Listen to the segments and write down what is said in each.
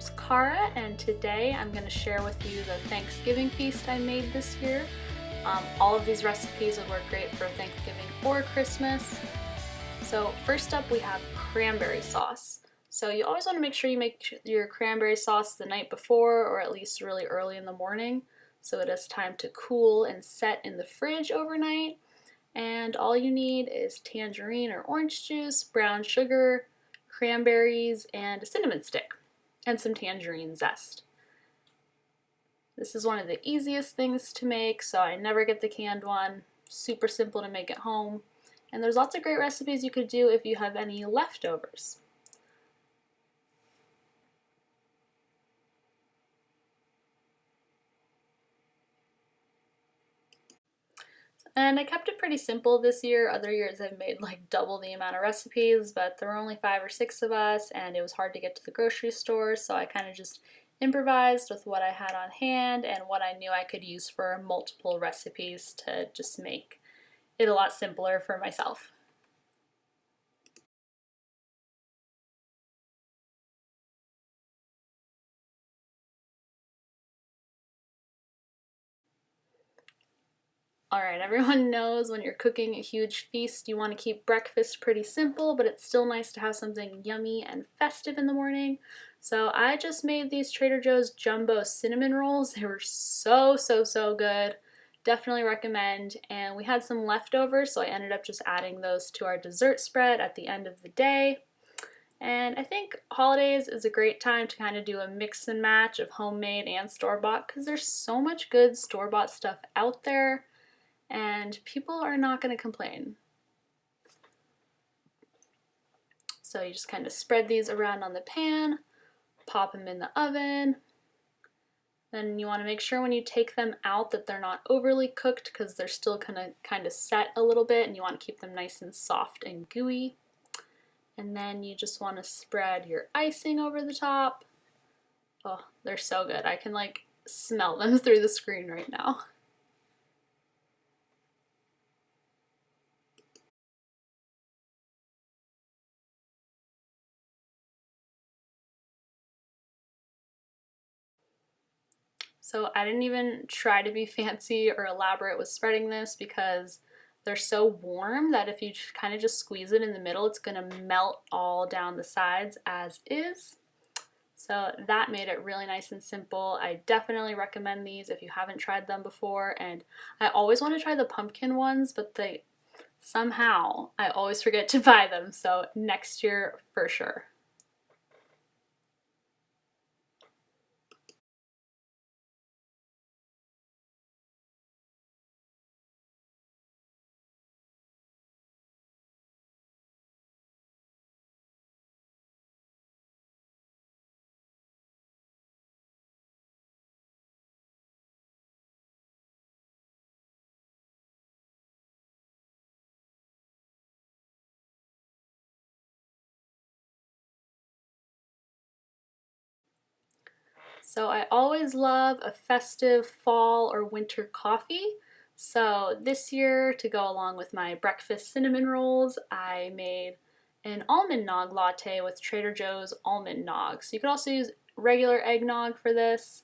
is Cara, and today I'm going to share with you the Thanksgiving feast I made this year. All of these recipes would work great for Thanksgiving or Christmas. So first up we have cranberry sauce. So you always want to make sure you make your cranberry sauce the night before, or at least really early in the morning, so it has time to cool and set in the fridge overnight. And all you need is tangerine or orange juice, brown sugar, cranberries, and a cinnamon stick, and some tangerine zest. This is one of the easiest things to make, so I never get the canned one. Super simple to make at home. And there's lots of great recipes you could do if you have any leftovers. And I kept it pretty simple this year. Other years I've made like double the amount of recipes, but there were only 5 or 6 of us and it was hard to get to the grocery store, so I kind of just improvised with what I had on hand and what I knew I could use for multiple recipes to just make it a lot simpler for myself. Alright, everyone knows when you're cooking a huge feast, you want to keep breakfast pretty simple, but it's still nice to have something yummy and festive in the morning. So I just made these Trader Joe's jumbo cinnamon rolls. They were so good. Definitely recommend. And we had some leftovers, so I ended up just adding those to our dessert spread at the end of the day. And I think holidays is a great time to kind of do a mix and match of homemade and store-bought, because there's so much good store-bought stuff out there and people are not going to complain. So you just kind of spread these around on the pan, pop them in the oven. Then you want to make sure when you take them out that they're not overly cooked, because they're still kind of set a little bit and you want to keep them nice and soft and gooey. And then you just want to spread your icing over the top. Oh, they're so good. I can like smell them through the screen right now. So I didn't even try to be fancy or elaborate with spreading this, because they're so warm that if you kind of just squeeze it in the middle, it's going to melt all down the sides as is. So that made it really nice and simple. I definitely recommend these if you haven't tried them before. And I always want to try the pumpkin ones, but somehow I always forget to buy them. So next year for sure. So I always love a festive fall or winter coffee. So this year, to go along with my breakfast cinnamon rolls, I made an almond nog latte with Trader Joe's almond nog. So you could also use regular eggnog for this.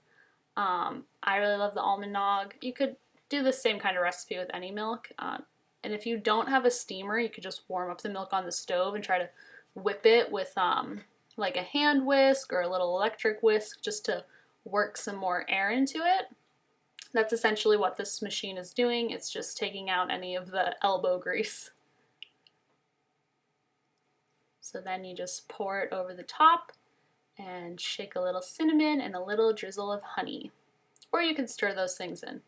I really love the almond nog. You could do the same kind of recipe with any milk. And if you don't have a steamer, you could just warm up the milk on the stove and try to whip it with like a hand whisk or a little electric whisk, just to work some more air into it. That's essentially what this machine is doing. It's just taking out any of the elbow grease. So then you just pour it over the top and shake a little cinnamon and a little drizzle of honey. Or you can stir those things in.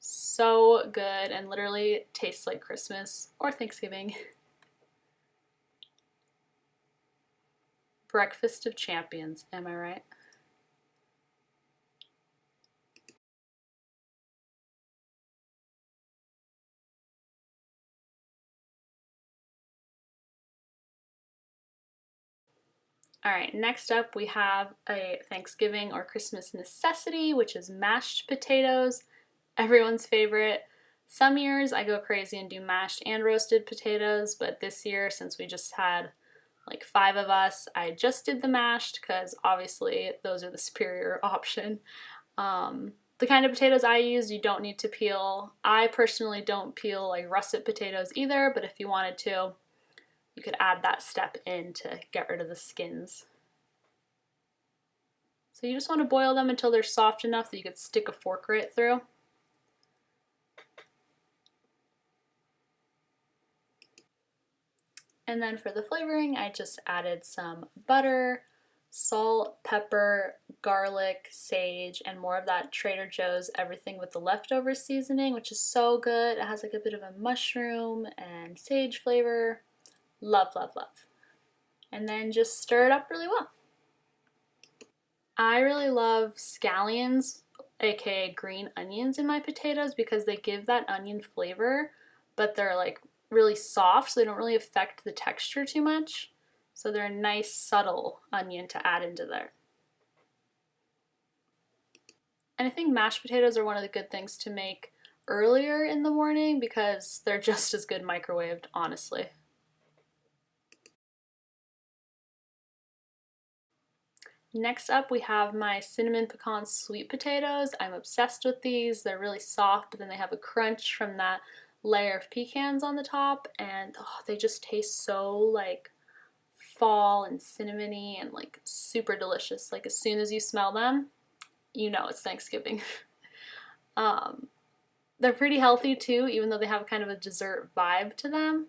So good, and literally tastes like Christmas or Thanksgiving. Breakfast of champions, am I right? Alright, next up we have a Thanksgiving or Christmas necessity, which is mashed potatoes. Everyone's favorite. Some years I go crazy and do mashed and roasted potatoes, but this year, since we just had like 5 of us. I just did the mashed because obviously those are the superior option. The kind of potatoes I use, you don't need to peel. I personally don't peel like russet potatoes either, but if you wanted to, you could add that step in to get rid of the skins. So you just want to boil them until they're soft enough that you could stick a fork right through. And then for the flavoring, I just added some butter, salt, pepper, garlic, sage, and more of that Trader Joe's everything with the leftover seasoning, which is so good. It has like a bit of a mushroom and sage flavor. Love, love, love. And then just stir it up really well. I really love scallions, aka green onions, in my potatoes because they give that onion flavor, but they're like really soft, so they don't really affect the texture too much. So they're a nice, subtle onion to add into there. And I think mashed potatoes are one of the good things to make earlier in the morning because they're just as good microwaved, honestly. Next up, we have my cinnamon pecan sweet potatoes. I'm obsessed with these. They're really soft, but then they have a crunch from that layer of pecans on the top, and oh, they just taste so like fall and cinnamony and like super delicious. Like as soon as you smell them, you know it's Thanksgiving. They're pretty healthy too, even though they have kind of a dessert vibe to them.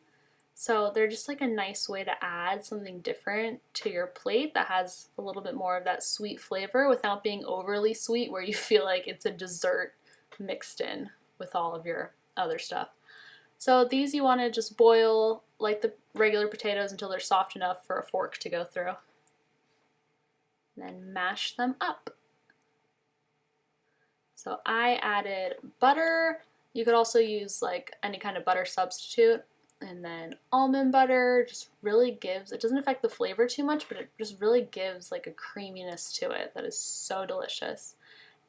So they're just like a nice way to add something different to your plate that has a little bit more of that sweet flavor without being overly sweet where you feel like it's a dessert mixed in with all of your other stuff. So these you want to just boil like the regular potatoes until they're soft enough for a fork to go through. And then mash them up. So I added butter. You could also use like any kind of butter substitute. And then almond butter just really gives, it doesn't affect the flavor too much, but it just really gives like a creaminess to it that is so delicious.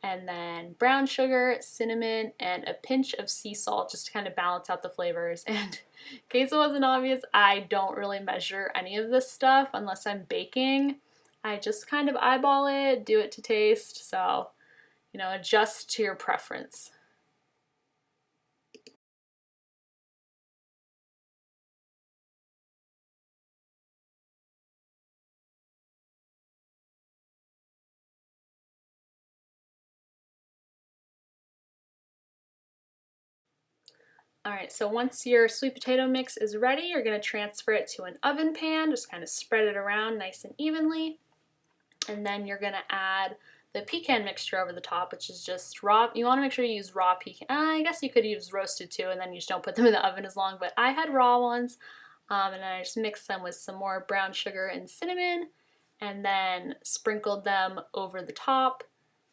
And then brown sugar, cinnamon, and a pinch of sea salt just to kind of balance out the flavors. And in case it wasn't obvious, I don't really measure any of this stuff unless I'm baking. I just kind of eyeball it, do it to taste, so, you know, adjust to your preference. Alright, so once your sweet potato mix is ready, you're going to transfer it to an oven pan, just kind of spread it around nice and evenly, and then you're going to add the pecan mixture over the top, which is just raw. You want to make sure you use raw pecan. I guess you could use roasted too, and then you just don't put them in the oven as long, but I had raw ones, and I just mixed them with some more brown sugar and cinnamon, and then sprinkled them over the top,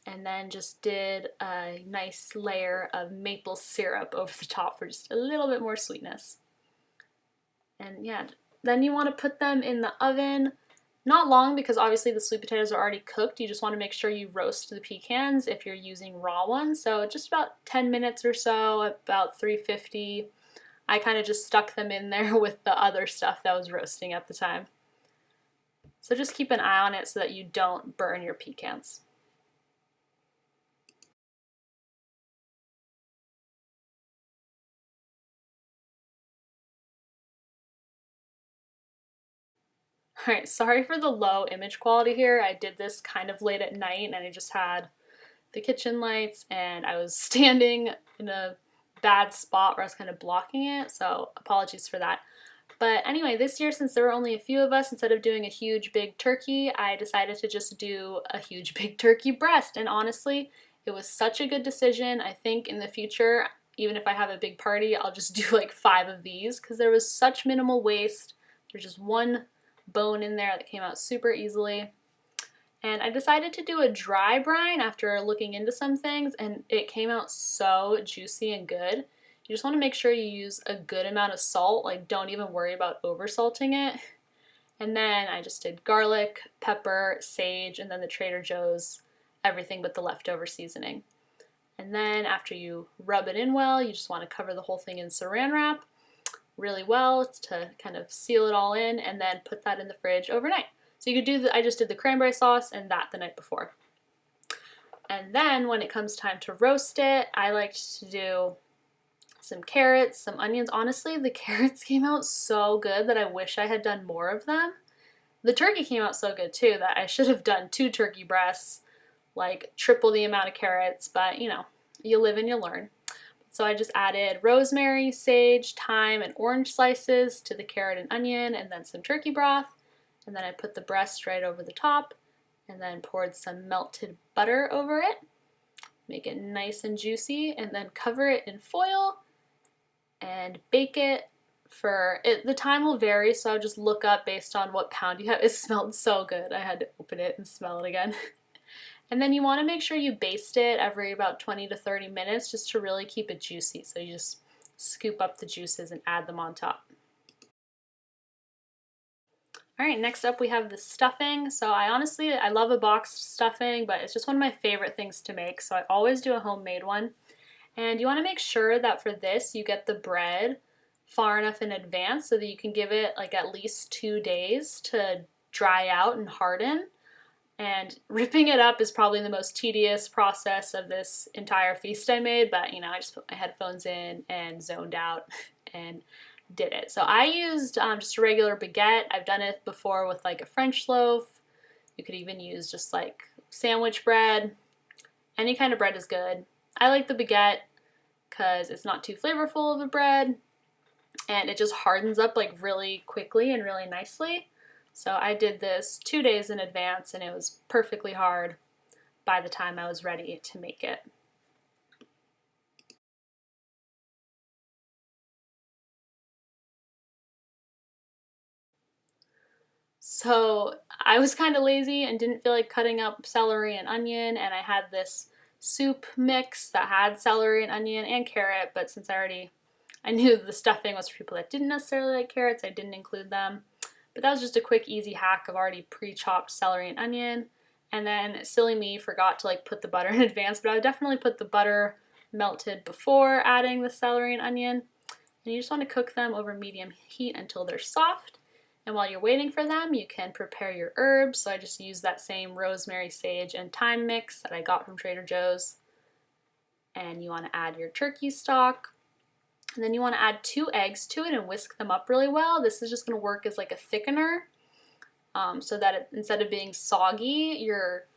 and then just did a nice layer of maple syrup over the top for just a little bit more sweetness. And yeah, then you want to put them in the oven. Not long because obviously the sweet potatoes are already cooked. You just want to make sure you roast the pecans if you're using raw ones. So just about 10 minutes or so, about 350. I kind of just stuck them in there with the other stuff that was roasting at the time. So just keep an eye on it so that you don't burn your pecans. Alright, sorry for the low image quality here. I did this kind of late at night and I just had the kitchen lights and I was standing in a bad spot where I was kind of blocking it, so apologies for that. But anyway, this year, since there were only a few of us, instead of doing a huge big turkey, I decided to just do a huge big turkey breast. And honestly, it was such a good decision. I think in the future, even if I have a big party, I'll just do like 5 of these because there was such minimal waste. There's just one bone in there that came out super easily. And I decided to do a dry brine after looking into some things, and it came out so juicy and good. You just want to make sure you use a good amount of salt, like don't even worry about over salting it. And then I just did garlic, pepper, sage, and then the Trader Joe's everything but the leftover seasoning. And then after you rub it in well, you just want to cover the whole thing in saran wrap. really well to kind of seal it all in, and then put that in the fridge overnight. So you could do I just did the cranberry sauce and that the night before. And then when it comes time to roast it, I like to do some carrots, some onions. Honestly, the carrots came out so good that I wish I had done more of them. The turkey came out so good too that I should have done 2 turkey breasts, like triple the amount of carrots, but you know, you live and you learn. So I just added rosemary, sage, thyme, and orange slices to the carrot and onion, and then some turkey broth. And then I put the breast right over the top, and then poured some melted butter over it. Make it nice and juicy, and then cover it in foil and bake it for it. The time will vary, so I'll just look up based on what pound you have. It smelled so good. I had to open it and smell it again. And then you want to make sure you baste it every about 20 to 30 minutes just to really keep it juicy. So you just scoop up the juices and add them on top. All right, next up we have the stuffing. So I love a boxed stuffing, but it's just one of my favorite things to make. So I always do a homemade one. And you want to make sure that for this you get the bread far enough in advance so that you can give it like at least 2 days to dry out and harden. And ripping it up is probably the most tedious process of this entire feast I made, but you know, I just put my headphones in and zoned out and did it. So I used just a regular baguette. I've done it before with like a French loaf. You could even use just like sandwich bread. Any kind of bread is good. I like the baguette because it's not too flavorful of a bread and it just hardens up like really quickly and really nicely. So I did this 2 days in advance and it was perfectly hard by the time I was ready to make it. So I was kind of lazy and didn't feel like cutting up celery and onion, and I had this soup mix that had celery and onion and carrot, but since I knew the stuffing was for people that didn't necessarily like carrots, I didn't include them. But that was just a quick, easy hack of already pre-chopped celery and onion. And then, silly me, forgot to like put the butter in advance, but I would definitely put the butter melted before adding the celery and onion. And you just want to cook them over medium heat until they're soft. And while you're waiting for them, you can prepare your herbs. So I just used that same rosemary, sage, and thyme mix that I got from Trader Joe's. And you want to add your turkey stock. And then you want to add 2 eggs to it and whisk them up really well. This is just going to work as like a thickener so that instead of being soggy, your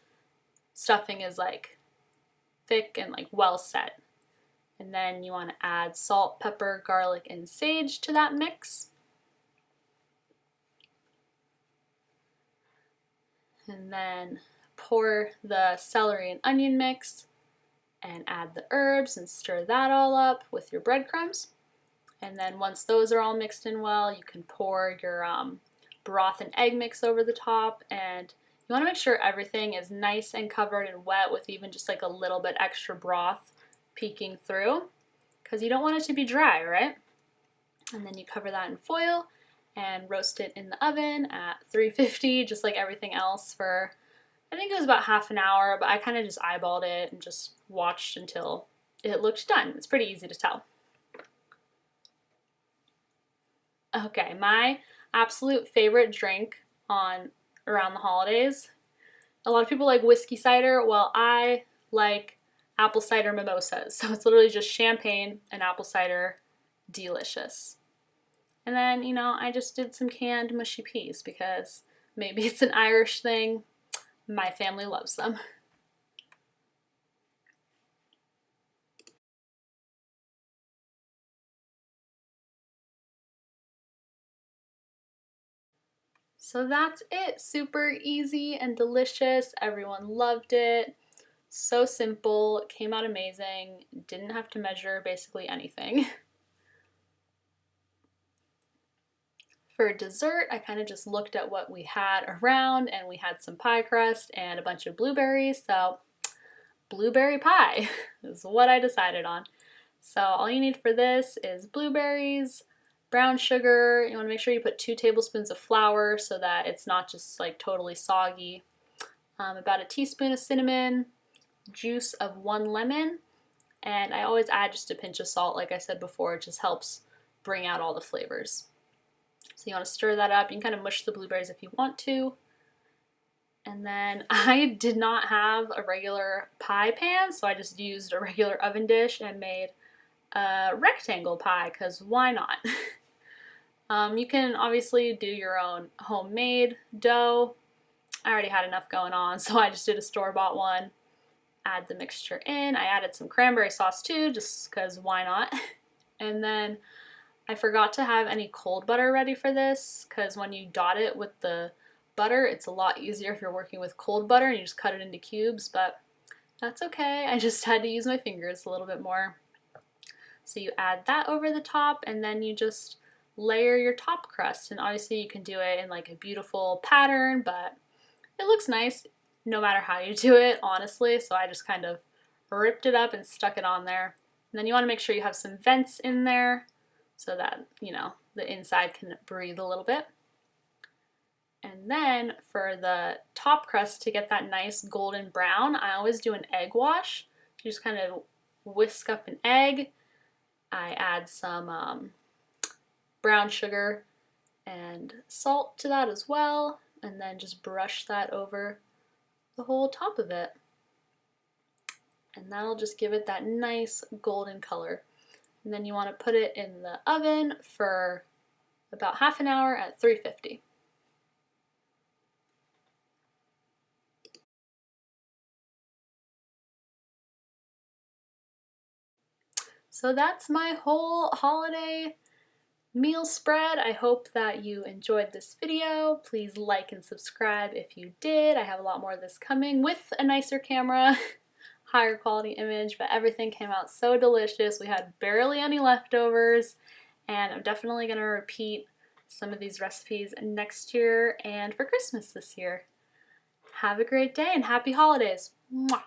stuffing is like thick and like well set. And then you want to add salt, pepper, garlic, and sage to that mix. And then pour the celery and onion mix and add the herbs and stir that all up with your breadcrumbs. And then once those are all mixed in well, you can pour your broth and egg mix over the top. And you want to make sure everything is nice and covered and wet with even just like a little bit extra broth peeking through, because you don't want it to be dry, right? And then you cover that in foil and roast it in the oven at 350, just like everything else, for I think it was about half an hour, but I kind of just eyeballed it and just watched until it looked done. It's pretty easy to tell. Okay, my absolute favorite drink around the holidays. A lot of people like whiskey cider. Well, I like apple cider mimosas. So it's literally just champagne and apple cider. Delicious. And then, you know, I just did some canned mushy peas because maybe it's an Irish thing. My family loves them. So that's it. Super easy and delicious. Everyone loved it. So simple. It came out amazing. Didn't have to measure basically anything. For dessert, I kind of just looked at what we had around, and we had some pie crust and a bunch of blueberries, so blueberry pie is what I decided on. So all you need for this is blueberries, brown sugar. You want to make sure you put 2 tablespoons of flour so that it's not just like totally soggy. About a teaspoon of cinnamon, juice of 1 lemon, and I always add just a pinch of salt. Like I said before, it just helps bring out all the flavors. So you want to stir that up. You can kind of mush the blueberries if you want to. And then I did not have a regular pie pan, so I just used a regular oven dish and made a rectangle pie, because why not? You can obviously do your own homemade dough. I already had enough going on, so I just did a store-bought one. Add the mixture in. I added some cranberry sauce too, just because why not? And then I forgot to have any cold butter ready for this, because when you dot it with the butter, it's a lot easier if you're working with cold butter and you just cut it into cubes, but that's okay. I just had to use my fingers a little bit more. So you add that over the top, and then you just layer your top crust. And obviously you can do it in like a beautiful pattern, but it looks nice no matter how you do it, honestly. So I just kind of ripped it up and stuck it on there. And then you want to make sure you have some vents in there so that, you know, the inside can breathe a little bit. And then for the top crust, to get that nice golden brown, I always do an egg wash. You just kind of whisk up an egg. I add some brown sugar and salt to that as well, and then just brush that over the whole top of it. And that'll just give it that nice golden color. And then you want to put it in the oven for about half an hour at 350. So that's my whole holiday meal spread. I hope that you enjoyed this video. Please like and subscribe if you did. I have a lot more of this coming with a nicer camera, higher quality image, but everything came out so delicious. We had barely any leftovers, and I'm definitely going to repeat some of these recipes next year and for Christmas this year. Have a great day and happy holidays. Mwah.